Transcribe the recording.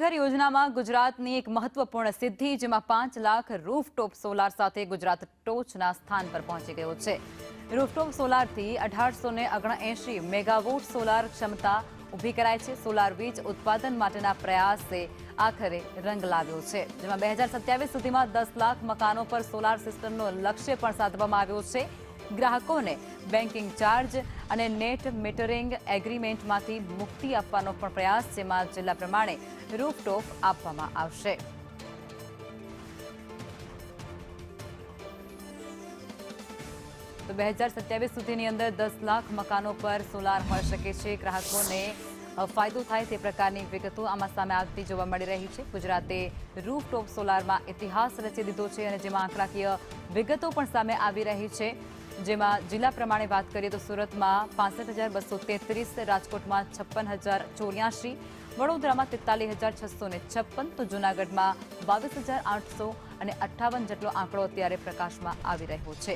ઘર યોજનામાં ગુજરાતની એક મહત્વપૂર્ણ સિદ્ધિ, જેમાં 5 લાખ રૂફટોપ સોલાર સાથે ગુજરાત ટોચના સ્થાન પર પહોંચી ગયો છે। રૂફટોપ સોલારથી 1879 મેગાવોટ સોલાર ક્ષમતા ઊભી કરાઈ છે। સોલાર વીજ ઉત્પાદન માટેના પ્રયાસે આખરે રંગ લાવ્યો છે, જેમાં 2027 સુધીમાં 10 લાખ મકાનો પર સોલાર સિસ્ટમનો લક્ષ્ય પણ સાધવામાં આવ્યો છે। ગ્રાહકોને બેન્કિંગ ચાર્જ અને નેટ મીટરિંગ એગ્રીમેન્ટમાંથી મુક્તિ આપવાનો પણ પ્રયાસ, જેમાં જિલ્લા પ્રમાણે રૂફટોપ આપવામાં આવશે। તો 2027 સુધીની અંદર 10 લાખ મકાનો પર સોલાર મળી શકે છે। ગ્રાહકોને ફાયદો થાય તે પ્રકારની વિગતો આમાં સામે આવતી જોવા મળી રહી છે। ગુજરાતે રૂફટોપ સોલારમાં ઇતિહાસ રચી દીધો છે અને જેમાં આંકડાકીય વિગતો પણ સામે આવી રહી છે, જેમાં જિલ્લા પ્રમાણે વાત કરીએ તો સુરતમાં 65,233, રાજકોટમાં 56,084, વડોદરામાં 43,656, તો જૂનાગઢમાં 22,858 જેટલો આંકડો અત્યારે પ્રકાશમાં આવી રહ્યો છે।